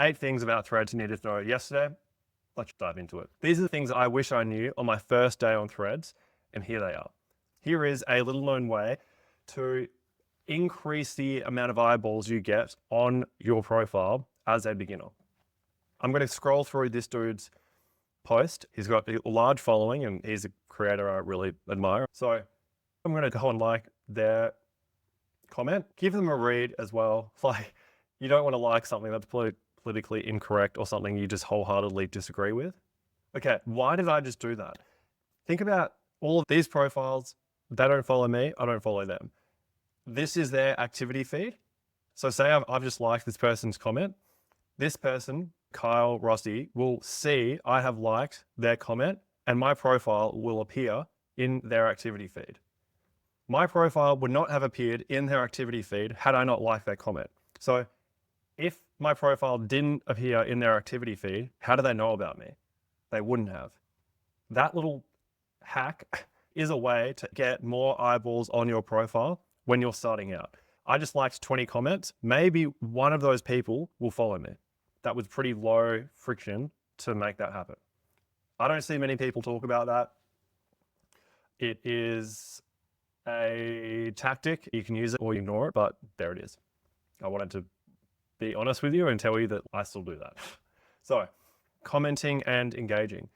8 things about Threads you needed to know yesterday. Let's dive into it. These are the things I wish I knew on my first day on Threads, and here they are. Here is a little known way to increase the amount of eyeballs you get on your profile as a beginner. I'm going to scroll through this dude's post. He's got a large following and he's a creator I really admire. So I'm going to go and like their comment, give them a read as well. Like, you don't want to like something that's politically incorrect or something you just wholeheartedly disagree with. Okay, why did I just do that? Think about all of these profiles. They don't follow me, I don't follow them. This is their activity feed. So say I've just liked this person's comment. This person, Kyle Rossi, will see I have liked their comment and my profile will appear in their activity feed. My profile would not have appeared in their activity feed had I not liked their comment. So if my profile didn't appear in their activity feed, how do they know about me? They wouldn't have. That little hack is a way to get more eyeballs on your profile when you're starting out. I just liked 20 comments. Maybe one of those people will follow me. That was pretty low friction to make that happen. I don't see many people talk about that. It is a tactic. You can use it or ignore it, but there it is. I wanted to be honest with you and tell you that I still do that. So, commenting and engaging.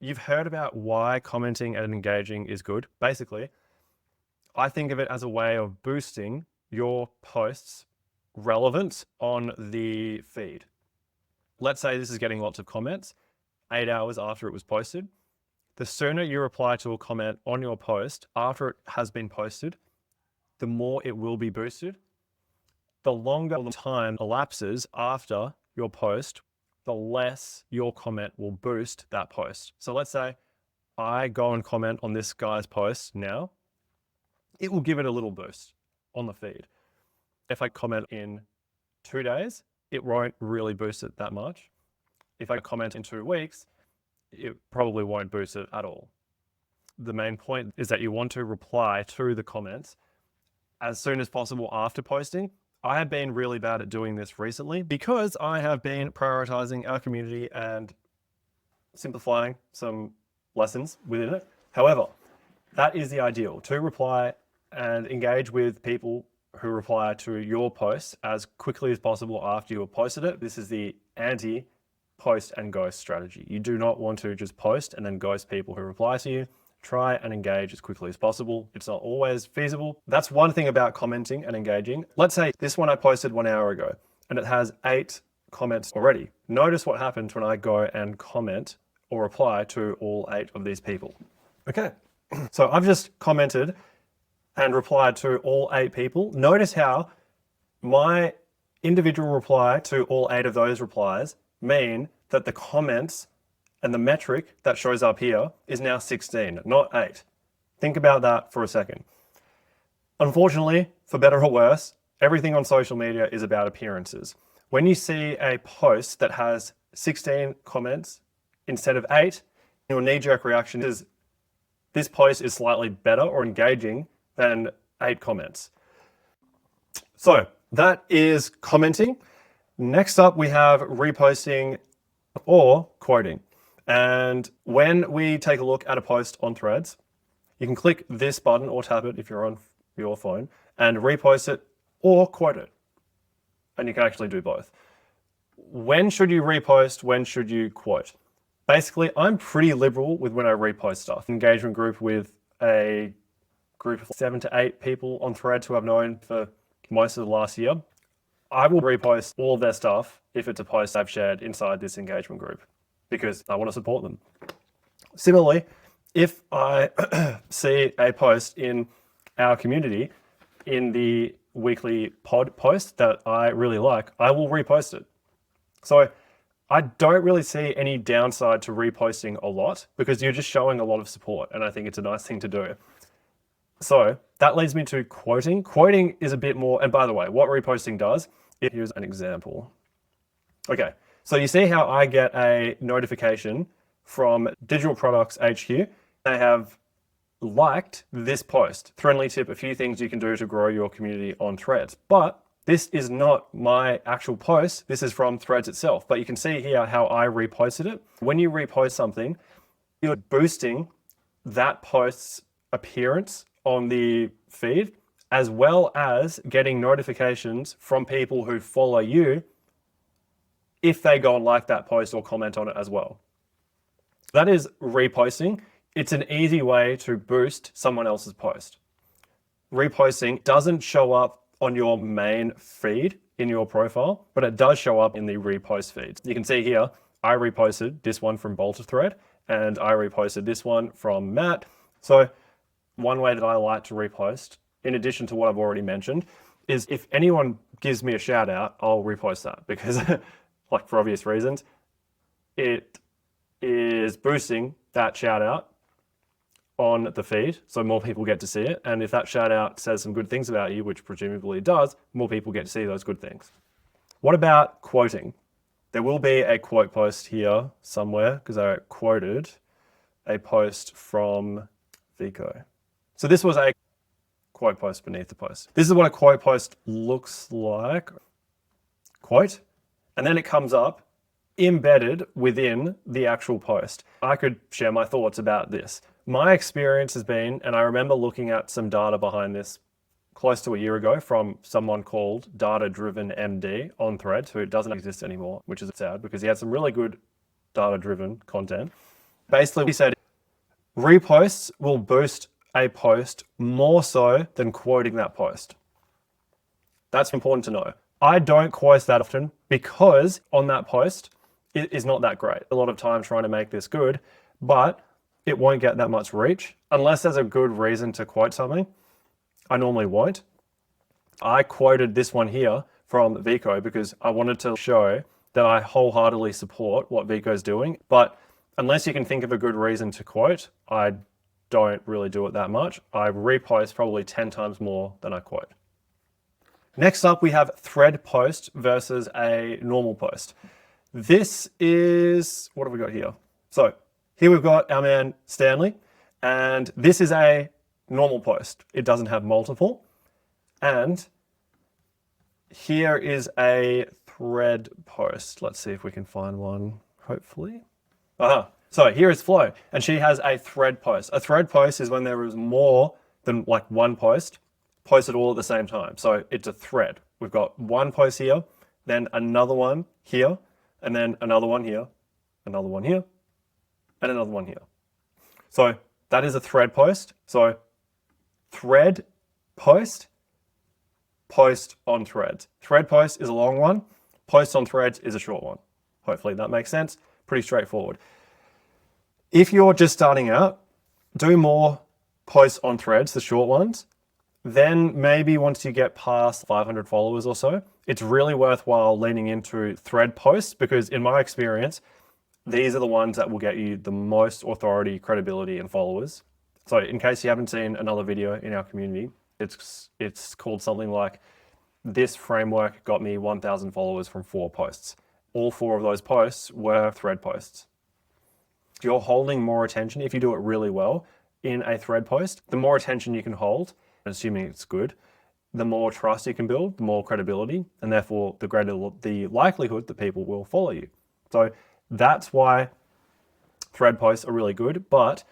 You've heard about why commenting and engaging is good. Basically, I think of it as a way of boosting your post's relevance on the feed. Let's say this is getting lots of comments 8 hours after it was posted. The sooner you reply to a comment on your post after it has been posted, the more it will be boosted. The longer the time elapses after your post, the less your comment will boost that post. So let's say I go and comment on this guy's post now, it will give it a little boost on the feed. If I comment in 2 days, it won't really boost it that much. If I comment in 2 weeks, it probably won't boost it at all. The main point is that you want to reply to the comments as soon as possible after posting. I have been really bad at doing this recently because I have been prioritizing our community and simplifying some lessons within it. However, that is the ideal, to reply and engage with people who reply to your post as quickly as possible after you have posted it. This is the anti-post and ghost strategy. You do not want to just post and then ghost people who reply to you. Try and engage as quickly as possible. It's not always feasible. That's one thing about commenting and engaging. Let's say this one I posted 1 hour ago and it has 8 comments already. Notice what happens when I go and comment or reply to all 8 of these people. Okay, so I've just commented and replied to all 8 people. Notice how my individual reply to all 8 of those replies mean that the comments and the metric that shows up here is now 16, not 8. Think about that for a second. Unfortunately, for better or worse, everything on social media is about appearances. When you see a post that has 16 comments instead of 8, your knee-jerk reaction is, this post is slightly better or engaging than 8 comments. So that is commenting. Next up, we have reposting or quoting. And when we take a look at a post on Threads, you can click this button or tap it if you're on your phone and repost it or quote it. And you can actually do both. When should you repost? When should you quote? Basically, I'm pretty liberal with when I repost stuff. Engagement group with a group of 7 to 8 people on Threads who I've known for most of the last year. I will repost all of their stuff if it's a post I've shared inside this engagement group, because I want to support them. Similarly, if I see a post in our community in the weekly pod post that I really like, I will repost it. So I don't really see any downside to reposting a lot because you're just showing a lot of support, and I think it's a nice thing to do. So that leads me to quoting. Quoting is a bit more, and by the way, what reposting does, here's an example. Okay. So you see how I get a notification from Digital Products HQ. They have liked this post. Friendly tip, a few things you can do to grow your community on Threads. But This is not my actual post. This is from Threads itself. But you can see here how I reposted it. When you repost something, you're boosting that post's appearance on the feed, as well as getting notifications from people who follow you if they go and like that post or comment on it as well. That is reposting. It's an easy way to boost someone else's post. Reposting doesn't show up on your main feed in your profile, but it does show up in the repost feeds. You can see here, I reposted this one from Bolter Thread, and I reposted this one from Matt. So one way that I like to repost, in addition to what I've already mentioned, is if anyone gives me a shout out, I'll repost that because like for obvious reasons, it is boosting that shout out on the feed, so more people get to see it. And if that shout out says some good things about you, which presumably it does, more people get to see those good things. What about quoting? There will be a quote post here somewhere because I quoted a post from Vico. So this was a quote post beneath the post. This is what a quote post looks like. Quote, and then it comes up embedded within the actual post. I could share my thoughts about this. My experience has been, and I remember looking at some data behind this close to a year ago from someone called Data Driven MD on Threads, who doesn't exist anymore, which is sad because he had some really good data driven content. Basically, he said reposts will boost a post more so than quoting that post. That's important to know. I don't quote that often because on that post, it is not that great. A lot of time trying to make this good, but it won't get that much reach unless there's a good reason to quote something. I normally won't. I quoted this one here from Vico because I wanted to show that I wholeheartedly support what Vico's doing. But unless you can think of a good reason to quote, I don't really do it that much. I repost probably 10 times more than I quote. Next up, we have thread post versus a normal post. This is, what have we got here? So here we've got our man Stanley, and this is a normal post. It doesn't have multiple. And here is a thread post. Let's see if we can find one, hopefully. So here is Flo, and she has a thread post. A thread post is when there is more than like one post posted all at the same time. So it's a thread. We've got one post here, then another one here, and then another one here, another one here, and another one here. So that is a thread post. So thread post, post on threads. Thread post is a long one. Post on threads is a short one. Hopefully that makes sense. Pretty straightforward. If you're just starting out, do more posts on threads, the short ones. Then maybe once you get past 500 followers or so, it's really worthwhile leaning into thread posts because in my experience, these are the ones that will get you the most authority, credibility, and followers. So in case you haven't seen another video in our community, it's called something like, this framework got me 1,000 followers from 4 posts. All 4 of those posts were thread posts. You're holding more attention if you do it really well in a thread post. The more attention you can hold, assuming it's good, the more trust you can build, the more credibility, and therefore the greater the likelihood that people will follow you. So that's why thread posts are really good, but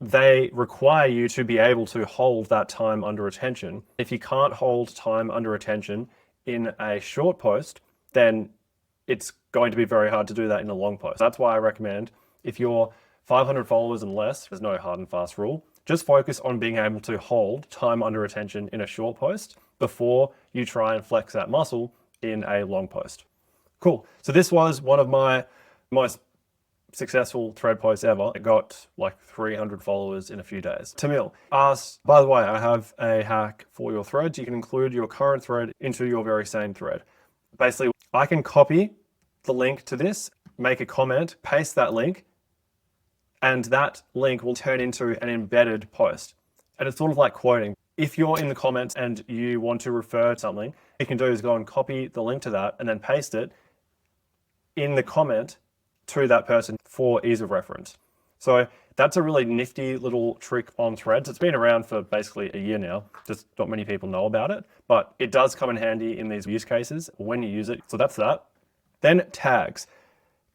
they require you to be able to hold that time under attention. If you can't hold time under attention in a short post, then it's going to be very hard to do that in a long post. That's why I recommend if you're 500 followers and less, there's no hard and fast rule. Just focus on being able to hold time under attention in a short post before you try and flex that muscle in a long post. Cool. So this was one of my most successful thread posts ever. It got like 300 followers in a few days. Tamil asked, by the way, I have a hack for your threads. You can include your current thread into your very same thread. Basically, I can copy the link to this, make a comment, paste that link, and that link will turn into an embedded post. And it's sort of like quoting. If you're in the comments and you want to refer to something, what you can do is go and copy the link to that and then paste it in the comment to that person for ease of reference. So that's a really nifty little trick on Threads. It's been around for basically a year now. Just not many people know about it, but it does come in handy in these use cases when you use it. So that's that. Then tags.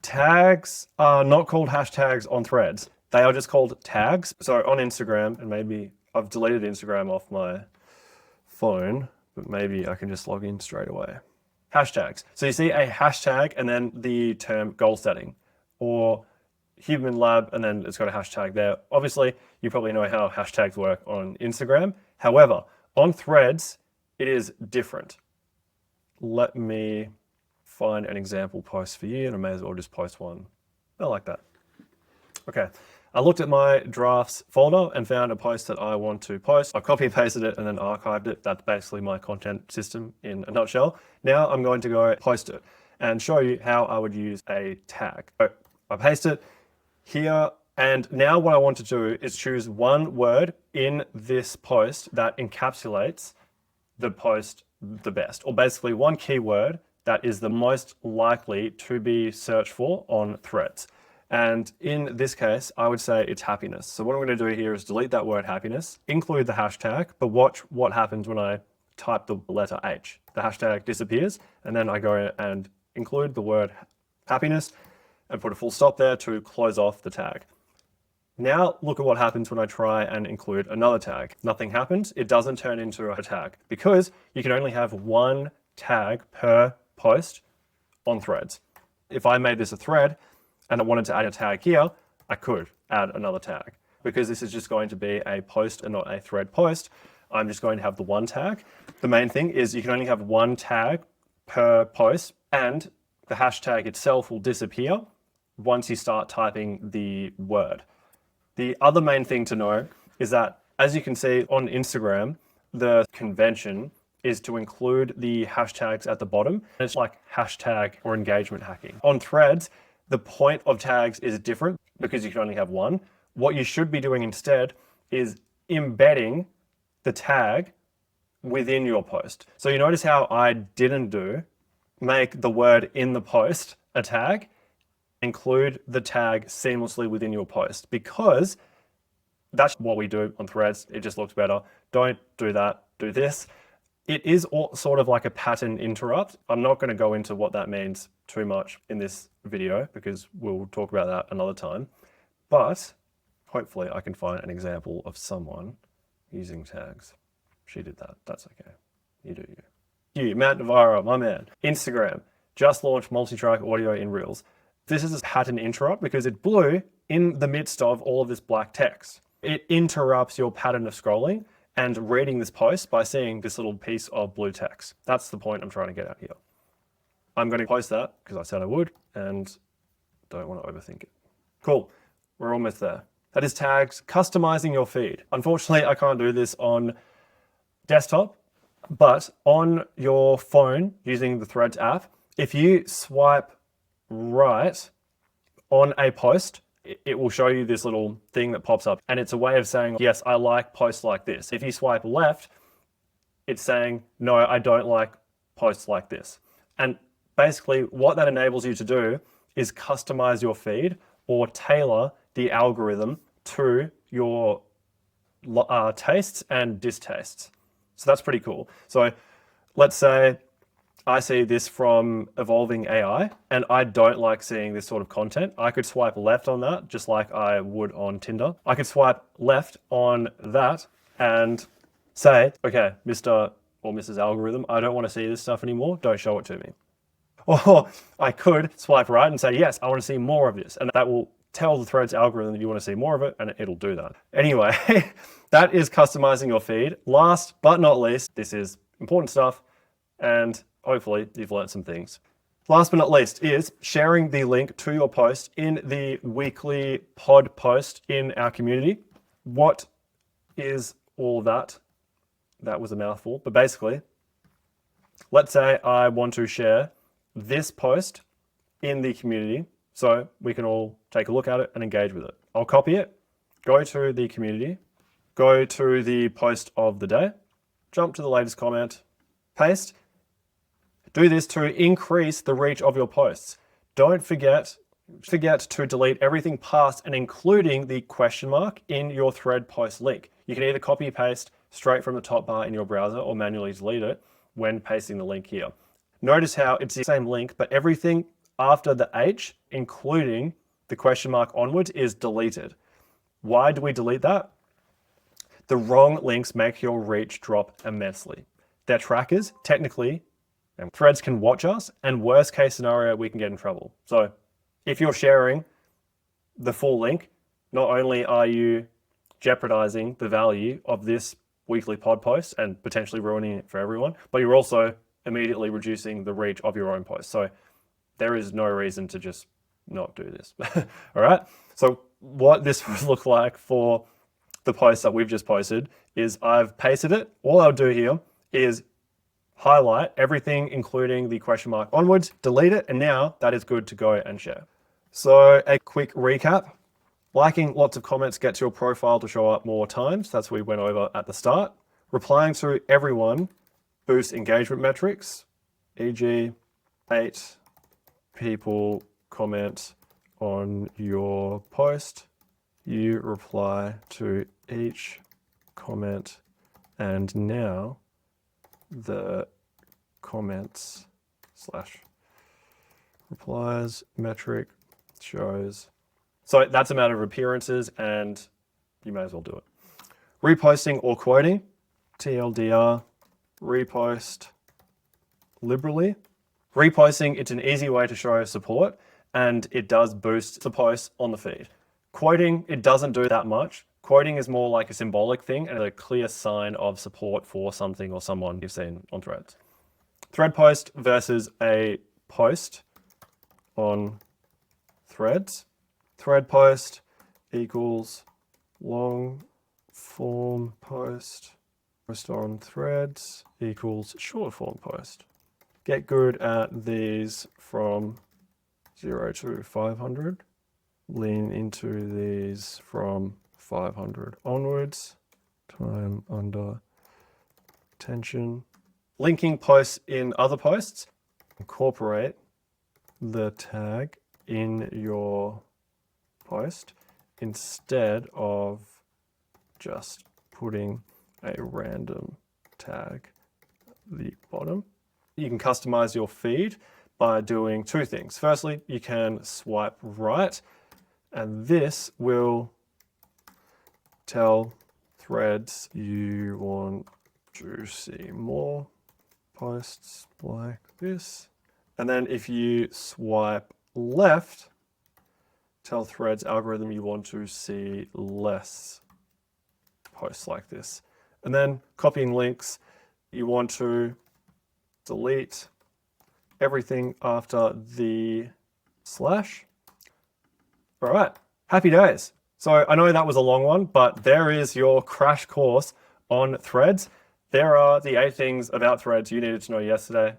Tags are not called hashtags on Threads. They are just called tags. So on Instagram, and maybe I've deleted Instagram off my phone, but maybe I can just log in straight away. Hashtags. So you see a hashtag and then the term goal setting, or Human Lab, and then it's got a hashtag there. Obviously, you probably know how hashtags work on Instagram. However, on Threads, it is different. Let me find an example post for you, and I may as well just post one. I like that. Okay, I looked at my drafts folder and found a post that I want to post. I copy and pasted it and then archived it. That's basically my content system in a nutshell. Now I'm going to go post it and show you how I would use a tag. So I paste it here, and now what I want to do is choose one word in this post that encapsulates the post the best, or basically one keyword that is the most likely to be searched for on Threads. And in this case, I would say it's happiness. So what I'm going to do here is delete that word happiness, include the hashtag, but watch what happens when I type the letter H. The hashtag disappears, and then I go and include the word happiness and put a full stop there to close off the tag. Now look at what happens when I try and include another tag. Nothing happens. It doesn't turn into a tag because you can only have one tag per post on Threads. If I made this a thread and I wanted to add a tag here, I could add another tag. Because this is just going to be a post and not a thread post, I'm just going to have the one tag. The main thing is you can only have one tag per post, and the hashtag itself will disappear once you start typing the word. The other main thing to know is that, as you can see on Instagram, the convention is to include the hashtags at the bottom. It's like hashtag or engagement hacking. On Threads, the point of tags is different because you can only have one. What you should be doing instead is embedding the tag within your post. So you notice how I didn't make the word in the post a tag, include the tag seamlessly within your post, because that's what we do on Threads. It just looks better. Don't do that, do this. It is sort of like a pattern interrupt. I'm not going to go into what that means too much in this video because we'll talk about that another time. But hopefully I can find an example of someone using tags. She did that. That's okay. You do you. You, Matt Navarro, my man. Instagram, just launched multi-track audio in Reels. This is a pattern interrupt because it blew in the midst of all of this black text. It interrupts your pattern of scrolling and reading this post by seeing this little piece of blue text. That's the point I'm trying to get at here. I'm going to post that because I said I would and don't want to overthink it. Cool. We're almost there. That is tags, customizing your feed. Unfortunately, I can't do this on desktop, but on your phone using the Threads app, if you swipe right on a post, it will show you this little thing that pops up, and it's a way of saying, yes, I like posts like this. If you swipe left, it's saying, no, I don't like posts like this. And basically what that enables you to do is customize your feed or tailor the algorithm to your tastes and distastes. So that's pretty cool. So let's say I see this from Evolving AI and I don't like seeing this sort of content. I could swipe left on that just like I would on Tinder. I could swipe left on that and say, okay, Mr. or Mrs. Algorithm, I don't want to see this stuff anymore. Don't show it to me. Or I could swipe right and say, yes, I want to see more of this. And that will tell the Threads algorithm that you want to see more of it, and it'll do that. Anyway, that is customizing your feed. Last but not least, this is important stuff, and hopefully you've learned some things. Last but not least is sharing the link to your post in the weekly pod post in our community. What is all that? That was a mouthful, but basically, let's say I want to share this post in the community so we can all take a look at it and engage with it. I'll copy it, go to the community, go to the post of the day, jump to the latest comment, paste. Do this to increase the reach of your posts. Don't forget Forget to delete everything past and including the question mark in your thread post link. You can either copy paste straight from the top bar in your browser or manually delete it when pasting the link here. Notice how it's the same link, but everything after the H, including the question mark onwards, is deleted. Why do we delete that? The wrong links make your reach drop immensely. They're trackers, technically, and threads can watch us, and worst case scenario, we can get in trouble. So if you're sharing the full link, not only are you jeopardizing the value of this weekly pod post and potentially ruining it for everyone, but you're also immediately reducing the reach of your own post. So there is no reason to just not do this. All right. So what this would look like for the post that we've just posted is I've pasted it. All I'll do here is highlight everything, including the question mark onwards, delete it, and now that is good to go and share. So a quick recap. Liking lots of comments gets your profile to show up more times. That's what we went over at the start. Replying to everyone boosts engagement metrics, e.g. 8 people comment on your post. You reply to each comment, and now the comments / replies metric shows. So that's a matter of appearances, and you may as well do it. Reposting or quoting, TLDR, repost liberally. Reposting, it's an easy way to show support, and it does boost the post on the feed. Quoting, it doesn't do that much. Quoting is more like a symbolic thing and a clear sign of support for something or someone you've seen on threads. Thread post versus a post on threads. Thread post equals long form post. Post on threads equals short form post. Get good at these from 0 to 500. Lean into these from 500 onwards. Time under tension. Linking posts in other posts. Incorporate the tag in your post instead of just putting a random tag at the bottom. You can customize your feed by doing two things. Firstly, you can swipe right, and this will tell threads you want to see more posts like this. And then if you swipe left, tell threads algorithm you want to see less posts like this. And then copying links, you want to delete everything after the slash. All right, happy days. So I know that was a long one, but there is your crash course on threads. There are the 8 things about threads you needed to know yesterday.